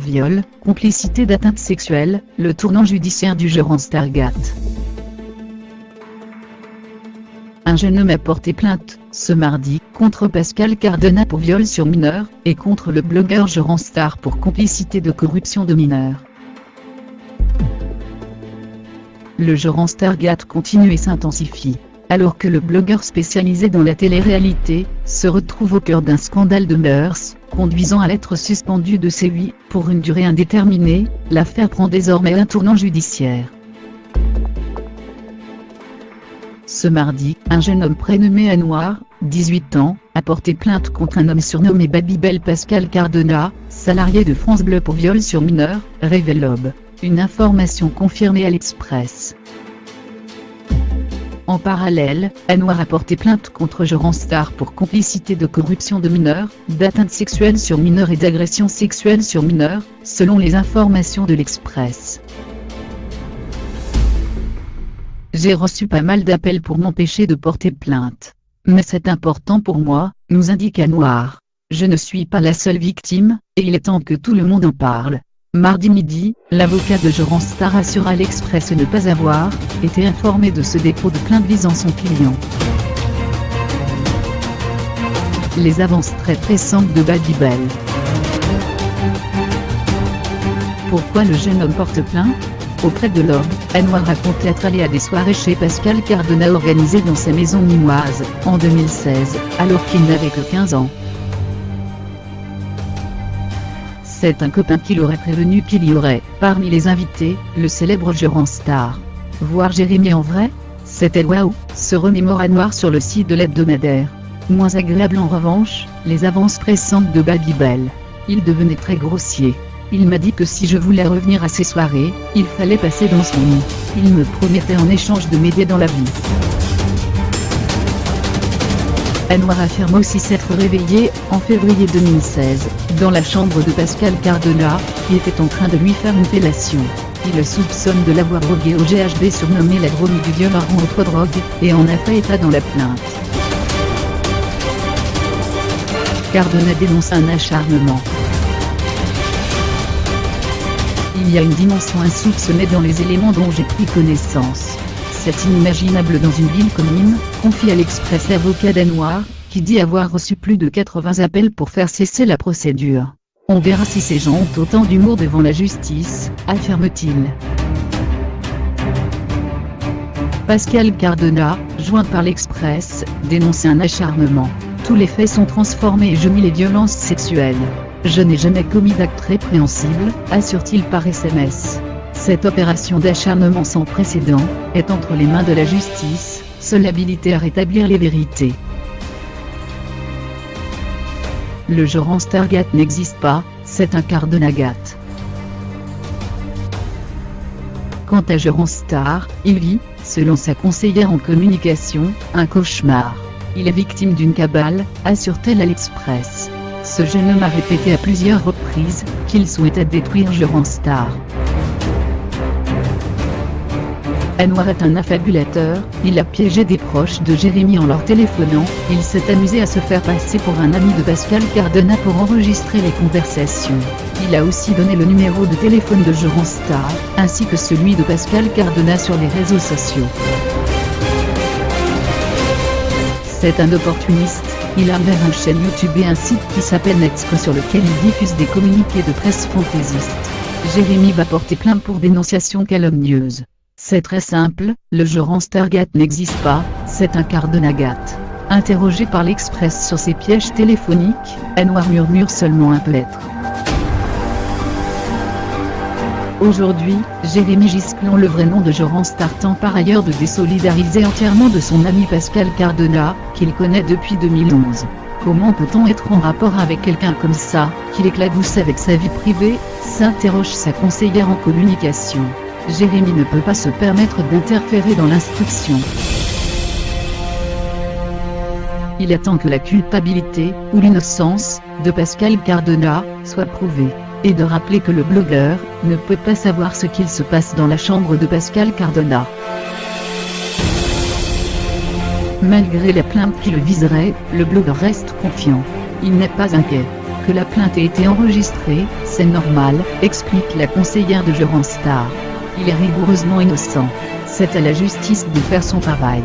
viol, complicité d'atteinte sexuelle, le tournant judiciaire du gérant Stargate. Un jeune homme a porté plainte, ce mardi, contre Pascal Cardona pour viol sur mineur, et contre le blogueur gérant Star pour complicité de corruption de mineurs. Le gérant Stargate continue et s'intensifie. Alors que le blogueur spécialisé dans la télé-réalité se retrouve au cœur d'un scandale de mœurs, conduisant à l'être suspendu de C8 pour une durée indéterminée, l'affaire prend désormais un tournant judiciaire. Ce mardi, un jeune homme prénommé Anouar, 18 ans, a porté plainte contre un homme surnommé Babybel Pascal Cardona, salarié de France Bleu pour viol sur mineur, révèle l'Aube. Une information confirmée à l'Express. En parallèle, Anouar a porté plainte contre gérant Star pour complicité de corruption de mineurs, d'atteinte sexuelle sur mineurs et d'agression sexuelle sur mineurs, selon les informations de l'Express. J'ai reçu pas mal d'appels pour m'empêcher de porter plainte. Mais c'est important pour moi, nous indique Anouar. Je ne suis pas la seule victime, et il est temps que tout le monde en parle. Mardi midi, l'avocat de gérant Star assure à l'Express ne pas avoir été informé de ce dépôt de plainte visant son client. Les avances très pressantes de Babybel. Pourquoi le jeune homme porte plainte ? Auprès de l'Aube, Anouar raconte être allé à des soirées chez Pascal Cardona organisées dans sa maison nîmoise, en 2016, alors qu'il n'avait que 15 ans. C'est un copain qui l'aurait prévenu qu'il y aurait, parmi les invités, le célèbre gérant Star. Voir Jérémy en vrai ? C'était waouh, se remémore Anouar sur le site de l'hebdomadaire. Moins agréable en revanche, les avances pressantes de Babybel. Il devenait très grossier. Il m'a dit que si je voulais revenir à ces soirées, il fallait passer dans son lit. Il me promettait en échange de m'aider dans la vie. Anouar affirme aussi s'être réveillé, en février 2016, dans la chambre de Pascal Cardona, qui était en train de lui faire une fellation. Il le soupçonne de l'avoir drogué au GHB surnommé la drogue du viol en autre drogue, et en a fait état dans la plainte. Cardona dénonce un acharnement. Il y a une dimension insoupçonnée dans les éléments dont j'ai pris connaissance. C'est inimaginable dans une ville comme Nîmes, confie à l'Express l'avocat d'Anouar, qui dit avoir reçu plus de 80 appels pour faire cesser la procédure. On verra si ces gens ont autant d'humour devant la justice, affirme-t-il. Pascal Cardona, joint par l'Express, dénonce un acharnement. Tous les faits sont transformés et je nie les violences sexuelles. Je n'ai jamais commis d'acte répréhensible, assure-t-il par SMS. Cette opération d'acharnement sans précédent est entre les mains de la justice, seule habilitée à rétablir les vérités. Le gérant Stargate n'existe pas, c'est un Cardonagate. Quant à gérant Star, il vit, selon sa conseillère en communication, un cauchemar. Il est victime d'une cabale, assure-t-elle à l'Express. Ce jeune homme a répété à plusieurs reprises qu'il souhaitait détruire gérant Star. Anouar est un affabulateur, il a piégé des proches de Jérémy en leur téléphonant, il s'est amusé à se faire passer pour un ami de Pascal Cardona pour enregistrer les conversations. Il a aussi donné le numéro de téléphone de gérant Star, ainsi que celui de Pascal Cardona sur les réseaux sociaux. C'est un opportuniste, il a ouvert une chaîne YouTube et un site qui s'appelle Netsco sur lequel il diffuse des communiqués de presse fantaisistes. Jérémy va porter plainte pour dénonciation calomnieuse. C'est très simple, le gérant Stargate n'existe pas, c'est un Cardonagate. Interrogé par l'Express sur ses pièges téléphoniques, Anouar murmure seulement un peut-être. Aujourd'hui, Jérémy Gisclon, le vrai nom de gérant Star, tente par ailleurs de désolidariser entièrement de son ami Pascal Cardona, qu'il connaît depuis 2011. Comment peut-on être en rapport avec quelqu'un comme ça, qu'il éclabousse avec sa vie privée, s'interroge sa conseillère en communication. Jérémy ne peut pas se permettre d'interférer dans l'instruction. Il attend que la culpabilité, ou l'innocence, de Pascal Cardona, soit prouvée. Et de rappeler que le blogueur ne peut pas savoir ce qu'il se passe dans la chambre de Pascal Cardona. Malgré la plainte qui le viserait, le blogueur reste confiant. Il n'est pas inquiet. que la plainte ait été enregistrée, c'est normal, explique la conseillère de Jean Star. Il est rigoureusement innocent. C'est à la justice de faire son travail.